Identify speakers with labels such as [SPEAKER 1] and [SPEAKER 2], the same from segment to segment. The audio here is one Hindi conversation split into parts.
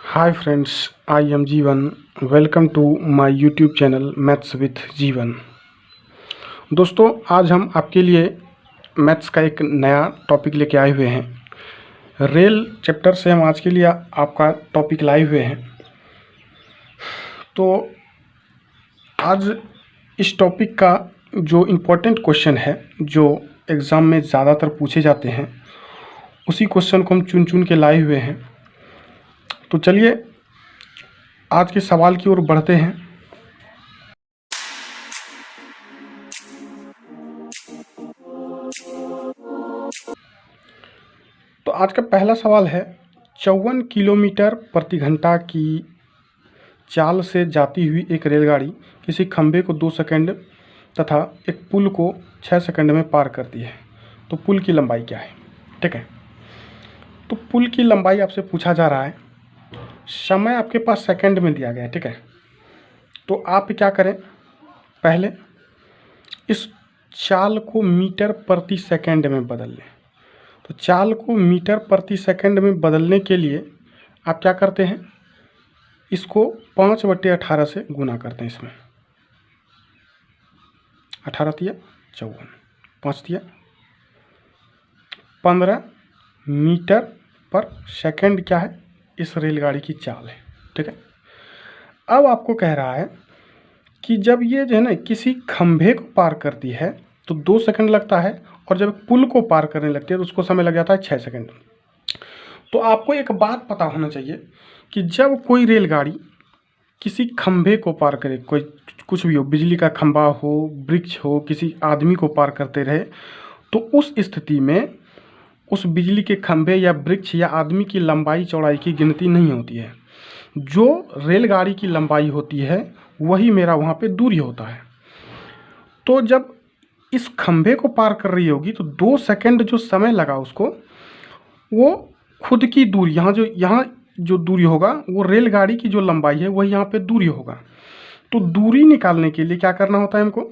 [SPEAKER 1] Hi friends, I am Jeevan. Welcome to my YouTube channel Maths with जीवन। दोस्तों, आज हम आपके लिए मैथ्स का एक नया टॉपिक लेके आए हुए हैं। रेल चैप्टर से हम आज के लिए आपका टॉपिक लाए हुए हैं। तो आज इस टॉपिक का जो इम्पोर्टेंट क्वेश्चन है, जो एग्ज़ाम में ज़्यादातर पूछे जाते हैं, उसी क्वेश्चन को हम चुन चुन के लाए हुए हैं। तो चलिए आज के सवाल की ओर बढ़ते हैं। तो आज का पहला सवाल है, 54 किलोमीटर प्रति घंटा की चाल से जाती हुई एक रेलगाड़ी किसी खंभे को 2 सेकंड तथा एक पुल को 6 सेकंड में पार करती है, तो पुल की लंबाई क्या है? ठीक है, तो पुल की लंबाई आपसे पूछा जा रहा है। समय आपके पास सेकंड में दिया गया है। ठीक है, तो आप क्या करें, पहले इस चाल को मीटर प्रति सेकंड में बदल लें। तो चाल को मीटर प्रति सेकंड में बदलने के लिए आप क्या करते हैं, इसको 5/18 से गुना करते हैं। इसमें 18 तिया 54, 5 तिया 15 मीटर पर सेकंड क्या है, इस रेलगाड़ी की चाल है। ठीक है, अब आपको कह रहा है कि जब ये जो है ना किसी खंभे को पार करती है तो 2 सेकंड लगता है, और जब पुल को पार करने लगती है तो उसको समय लग जाता है 6 सेकंड। तो आपको एक बात पता होना चाहिए कि जब कोई रेलगाड़ी किसी खंभे को पार करे, कोई कुछ भी हो, बिजली का खंभा हो, वृक्ष हो, किसी आदमी को पार करते रहे, तो उस स्थिति में उस बिजली के खंभे या वृक्ष या आदमी की लंबाई चौड़ाई की गिनती नहीं होती है। जो रेलगाड़ी की लंबाई होती है वही मेरा वहाँ पे दूरी होता है। तो जब इस खंभे को पार कर रही होगी तो 2 सेकंड जो समय लगा उसको, वो खुद की दूरी, यहाँ जो दूरी होगा वो रेलगाड़ी की जो लंबाई है वही यहाँ पे दूरी होगा। तो दूरी निकालने के लिए क्या करना होता है हमको,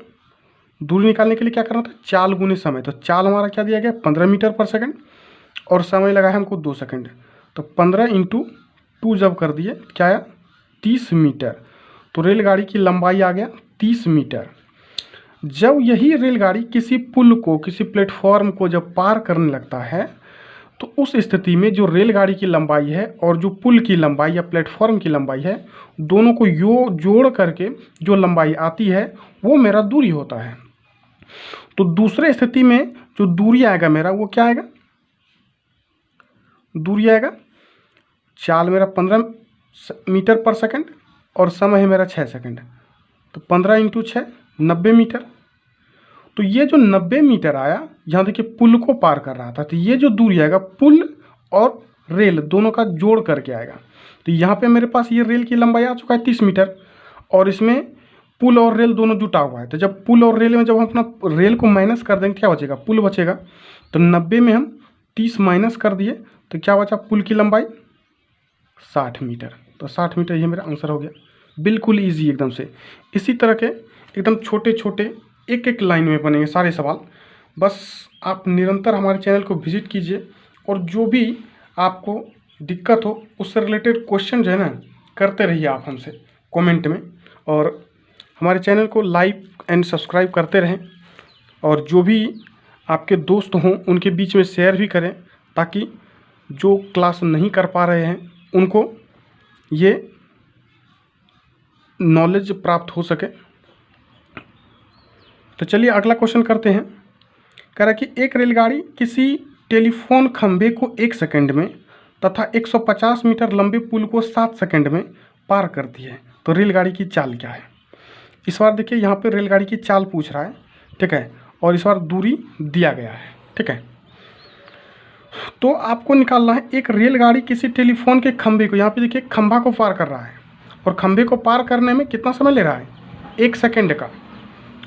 [SPEAKER 1] दूरी निकालने के लिए क्या करना होता है, चाल गुने समय। तो चाल हमारा क्या दिया गया, 15 मीटर पर सेकंड, और समय लगा है हमको 2 सेकंड। तो 15 × 2 जब कर दिए क्या आया, 30 मीटर। तो रेलगाड़ी की लंबाई आ गया 30 मीटर। जब यही रेलगाड़ी किसी पुल को, किसी प्लेटफॉर्म को जब पार करने लगता है तो उस स्थिति में जो रेलगाड़ी की लंबाई है और जो पुल की लंबाई या प्लेटफॉर्म की लंबाई है, दोनों को जोड़ करके जो लंबाई आती है वो मेरा दूरी होता है। तो दूसरे स्थिति में जो दूरी आएगा मेरा, वो क्या आएगा, दूरी आएगा, चाल मेरा 15 मीटर पर सेकंड और समय है मेरा 6 सेकंड। तो 15 × 6 90 मीटर। तो ये जो 90 मीटर आया, यहाँ देखिए पुल को पार कर रहा था, तो ये जो दूरी आएगा पुल और रेल दोनों का जोड़ करके आएगा। तो यहाँ पे मेरे पास ये रेल की लंबाई आ चुका है 30 मीटर, और इसमें पुल और रेल दोनों जुटा हुआ है। तो जब पुल और रेल में जब हम अपना रेल को माइनस कर देंगे क्या बचेगा, पुल बचेगा। तो 90 में हम 30 माइनस कर दिए तो क्या बचा, पुल की लंबाई 60 मीटर। तो 60 मीटर ये मेरा आंसर हो गया। बिल्कुल ईजी एकदम से। इसी तरह के एकदम छोटे छोटे एक एक लाइन में बनेंगे सारे सवाल। बस आप निरंतर हमारे चैनल को विजिट कीजिए, और जो भी आपको दिक्कत हो उससे रिलेटेड क्वेश्चन जो है ना करते रहिए आप हमसे कमेंट में, और हमारे चैनल को लाइक एंड सब्सक्राइब करते रहें, और जो भी आपके दोस्त हों उनके बीच में शेयर भी करें, ताकि जो क्लास नहीं कर पा रहे हैं उनको ये नॉलेज प्राप्त हो सके। तो चलिए अगला क्वेश्चन करते हैं। कह रहा है कि एक रेलगाड़ी किसी टेलीफोन खंभे को 1 सेकंड में तथा 150 मीटर लंबे पुल को 7 सेकंड में पार करती है, तो रेलगाड़ी की चाल क्या है? इस बार देखिए यहाँ पे रेलगाड़ी की चाल पूछ रहा है। ठीक है, और इस बार दूरी दिया गया है। ठीक है, तो आपको निकालना है, एक रेलगाड़ी किसी टेलीफोन के खंभे को, यहाँ पे देखिए खंभा को पार कर रहा है, और खंभे को पार करने में कितना समय ले रहा है, 1 सेकंड का,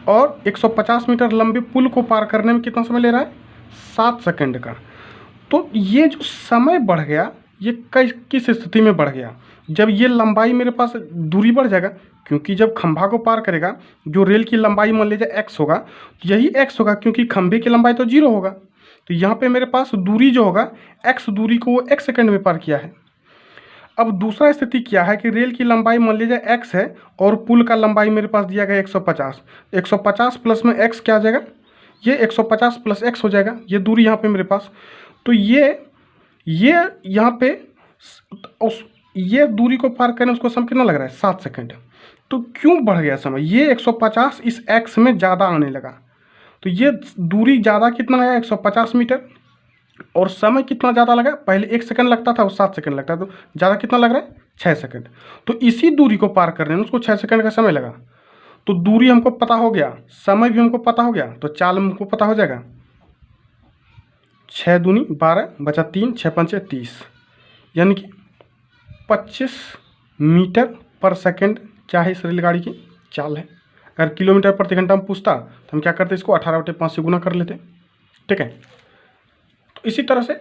[SPEAKER 1] और 150 मीटर लंबे पुल को पार करने में कितना समय ले रहा है, 7 सेकंड का। तो ये जो समय बढ़ गया, ये किस स्थिति में बढ़ गया, जब ये लंबाई मेरे पास दूरी बढ़ जाएगा, क्योंकि जब खंभा को पार करेगा जो रेल की लंबाई मान लीजिए x होगा, तो यही x होगा, क्योंकि खंभे की लंबाई तो 0 होगा। तो यहाँ पे मेरे पास दूरी जो होगा x दूरी को वो 1 सेकंड में पार किया है। अब दूसरा स्थिति क्या है कि रेल की लंबाई मान लीजिए x है और पुल का लंबाई मेरे पास दिया गया 150। 150 प्लस में x क्या आ जाएगा, ये 150 प्लस x हो जाएगा, ये दूरी यहाँ पे मेरे पास। तो ये यहाँ पे उस ये दूरी को पार करने उसको समय कितना लग रहा है, 7 सेकंड। तो क्यों बढ़ गया समय, ये 150 इस x में ज़्यादा आने लगा, तो ये दूरी ज़्यादा कितना आया 150 मीटर, और समय कितना ज़्यादा लगा, पहले 1 सेकंड लगता था और 7 सेकंड लगता है, तो ज़्यादा कितना लग रहा है 6 सेकंड। तो इसी दूरी को पार करने में उसको 6 सेकंड का समय लगा। तो दूरी हमको पता हो गया, समय भी हमको पता हो गया, तो चाल हमको पता हो जाएगा। 6 दूनी 12 बचा 3, 6 पंचे 30, यानी कि 25 मीटर पर सेकंड क्या है इस रेलगाड़ी की चाल है। अगर किलोमीटर प्रति घंटा में पूछता तो हम क्या करते, इसको 18/5 से गुना कर लेते, ठीक है। तो इसी तरह से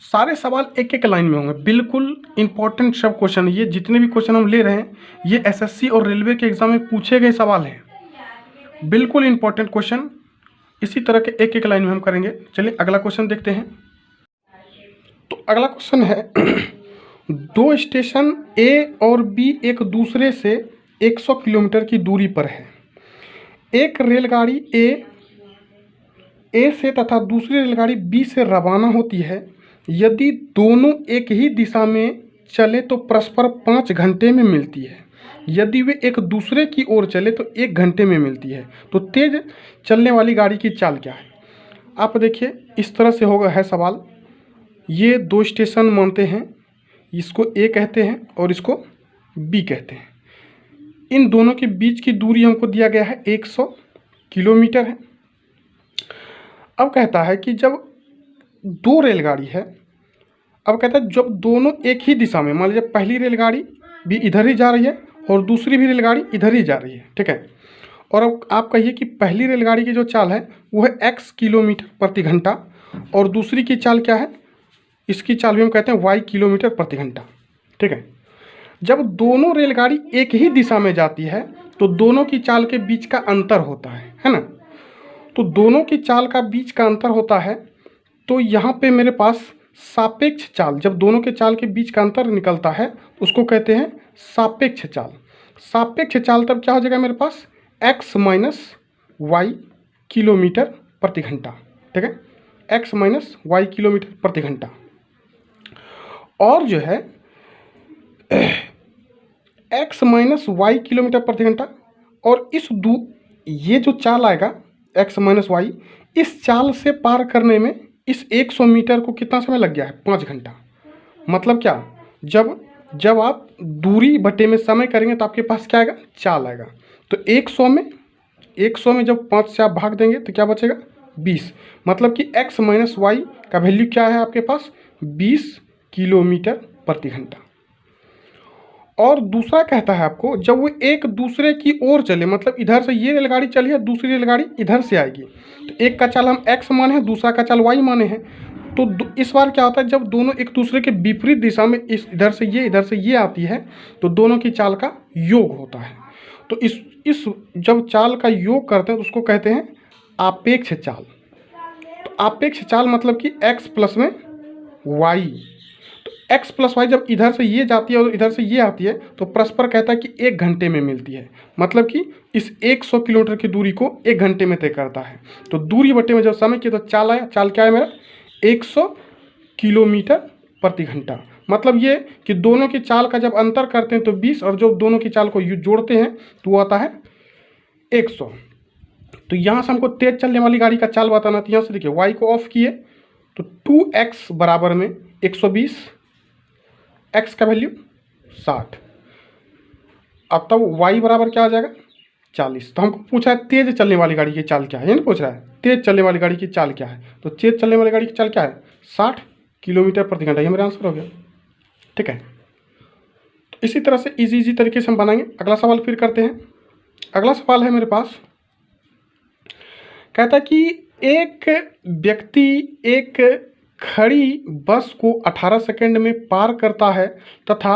[SPEAKER 1] सारे सवाल एक एक लाइन में होंगे, बिल्कुल इंपॉर्टेंट सब क्वेश्चन। ये जितने भी क्वेश्चन हम ले रहे हैं ये एसएससी और रेलवे के एग्जाम में पूछे गए सवाल हैं, बिल्कुल इंपॉर्टेंट क्वेश्चन। इसी तरह के एक एक लाइन में हम करेंगे। चलिए अगला क्वेश्चन देखते हैं। तो अगला क्वेश्चन है दो स्टेशन ए और बी एक दूसरे से 100 किलोमीटर की दूरी पर है। एक रेलगाड़ी ए से तथा दूसरी रेलगाड़ी बी से रवाना होती है। यदि दोनों एक ही दिशा में चले तो परस्पर 5 घंटे में मिलती है। यदि वे एक दूसरे की ओर चले तो 1 घंटे में मिलती है। तो तेज चलने वाली गाड़ी की चाल क्या है। आप देखिए इस तरह से होगा है सवाल। ये दो स्टेशन मानते हैं, इसको ए कहते हैं और इसको बी कहते हैं। इन दोनों के बीच की दूरी हमको दिया गया है 100 किलोमीटर है। अब कहता है कि जब दो रेलगाड़ी है, अब कहता है जब दोनों एक ही दिशा में, मान लीजिए पहली रेलगाड़ी भी इधर ही जा रही है और दूसरी भी रेलगाड़ी इधर ही जा रही है, ठीक है। और अब आप कहिए कि पहली रेलगाड़ी की जो चाल है वो है x किलोमीटर प्रति घंटा और दूसरी की चाल क्या है, इसकी चाल भी हम कहते हैं y किलोमीटर प्रति घंटा, ठीक है। जब दोनों रेलगाड़ी एक ही दिशा में जाती है तो दोनों की चाल के बीच का अंतर होता है ना। तो दोनों की चाल का बीच का अंतर होता है, तो यहाँ पे मेरे पास सापेक्ष चाल, जब दोनों के चाल के बीच का अंतर निकलता है उसको कहते हैं सापेक्ष चाल। सापेक्ष चाल तब क्या हो जाएगा मेरे पास x माइनस वाई किलोमीटर प्रति घंटा, ठीक है, x माइनस वाई किलोमीटर प्रति घंटा। और जो है x माइनस वाई किलोमीटर प्रति घंटा, और ये जो चाल आएगा x माइनस वाई, इस चाल से पार करने में इस 100 मीटर को कितना समय लग गया है, 5 घंटा। मतलब क्या, जब आप दूरी बटे में समय करेंगे तो आपके पास क्या आएगा, चाल आएगा। तो 100 में जब 5 से आप भाग देंगे तो क्या बचेगा 20। मतलब कि x माइनस वाई का वैल्यू क्या है आपके पास 20 किलोमीटर प्रति घंटा। और दूसरा कहता है आपको जब वो एक दूसरे की ओर चले, मतलब इधर से ये रेलगाड़ी चली है, दूसरी रेलगाड़ी इधर से आएगी, तो एक का चाल हम x माने हैं, दूसरा का चाल y माने हैं। तो इस बार क्या होता है, जब दोनों एक दूसरे के विपरीत दिशा में इधर से ये आती है तो दोनों की चाल का योग होता है। तो इस जब चाल का योग करते हैं तो उसको कहते हैं आपेक्ष चाल। तो आपेक्ष चाल मतलब कि x प्लस में y, तो x प्लस वाई जब इधर से ये जाती है और इधर से ये आती है तो परस्पर कहता है कि 1 घंटे में मिलती है। मतलब कि इस 100 किलोमीटर की दूरी को 1 घंटे में तय करता है। तो दूरी बटे में जब समय किया तो चाल आया, चाल क्या है मेरा 100 किलोमीटर प्रति घंटा। मतलब ये कि दोनों की चाल का जब अंतर करते हैं तो 20, और जब दोनों की चाल को जोड़ते हैं तो वो आता है 100। तो यहाँ से हमको तेज चलने वाली गाड़ी का चाल बताना, तो यहाँ से देखिए y को ऑफ किए तो 2x बराबर में 120, x का वैल्यू 60। अब तब y बराबर क्या आ जाएगा 40। तो हमको पूछा है तेज चलने वाली गाड़ी की चाल क्या है, ये नहीं पूछ रहा है तेज चलने वाली गाड़ी की चाल क्या है। तो तेज चलने वाली गाड़ी की चाल क्या है 60 किलोमीटर प्रति घंटा, ये मेरा आंसर हो गया, ठीक है। तो इसी तरह से इजी तरीके से हम बनाएंगे। अगला सवाल फिर करते हैं। अगला सवाल है मेरे पास, कहता है कि एक व्यक्ति एक खड़ी बस को 18 सेकंड में पार करता है तथा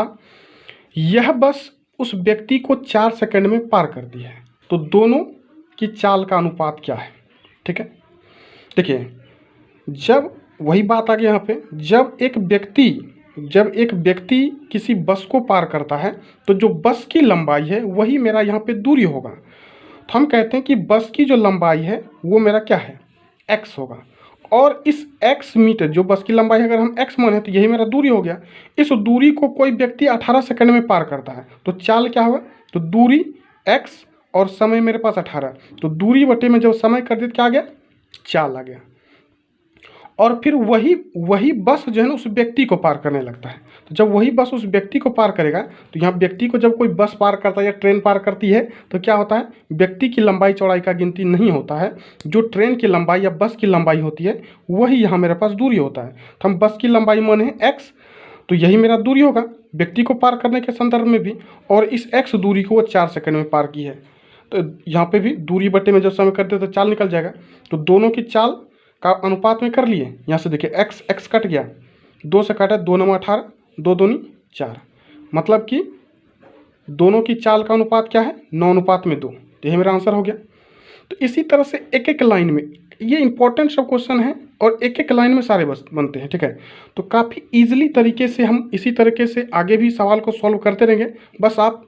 [SPEAKER 1] यह बस उस व्यक्ति को 4 सेकंड में पार करती है। तो दोनों की चाल का अनुपात क्या है, ठीक है। देखिए जब वही बात आ गई यहाँ पे, जब एक व्यक्ति जब एक व्यक्ति किसी बस को पार करता है तो जो बस की लंबाई है वही मेरा यहाँ पे दूरी होगा। तो हम कहते हैं कि बस की जो लंबाई है वो मेरा क्या है, x होगा। और इस x मीटर जो बस की लंबाई है अगर हम x माने तो यही मेरा दूरी हो गया। इस दूरी को कोई व्यक्ति 18 सेकंड में पार करता है तो चाल क्या होगा, तो दूरी x और समय मेरे पास 18, तो दूरी बटे में जब समय कर दिया क्या आ गया, चाल आ गया। और फिर वही बस जो है ना उस व्यक्ति को पार करने लगता है। तो जब वही बस उस व्यक्ति को पार करेगा तो यहाँ व्यक्ति को जब कोई बस पार करता है या ट्रेन पार करती है तो क्या होता है, व्यक्ति की लंबाई चौड़ाई का गिनती नहीं होता है, जो ट्रेन की लंबाई या बस की लंबाई होती है वही यहाँ मेरे पास दूरी होता है। तो हम बस की लंबाई माने हैं x, तो यही मेरा दूरी होगा व्यक्ति को पार करने के संदर्भ में भी। और इस x दूरी को वो 4 सेकंड में पार की है, तो यहाँ पे भी दूरी बटे में जब समय करते तो चाल निकल जाएगा। तो दोनों की चाल का अनुपात में कर लिए, यहाँ से देखिए x कट गया, 2 से काटा 2 9 18, 2 दूनी 4, मतलब कि दोनों की चाल का अनुपात क्या है, 9:2। तो यही मेरा आंसर हो गया। तो इसी तरह से एक एक लाइन में, ये इंपॉर्टेंट सब क्वेश्चन है और एक एक लाइन में सारे बस बनते हैं, ठीक है। तो काफ़ी ईजिली तरीके से हम इसी तरीके से आगे भी सवाल को सॉल्व करते रहेंगे। बस आप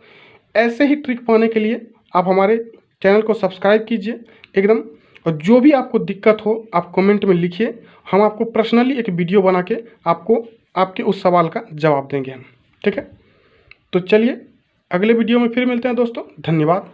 [SPEAKER 1] ऐसे ही ट्रिक पाने के लिए आप हमारे चैनल को सब्सक्राइब कीजिए एकदम, और जो भी आपको दिक्कत हो आप कमेंट में लिखिए, हम आपको पर्सनली एक वीडियो बना के आपको आपके उस सवाल का जवाब देंगे हम, ठीक है। तो चलिए अगले वीडियो में फिर मिलते हैं दोस्तों, धन्यवाद।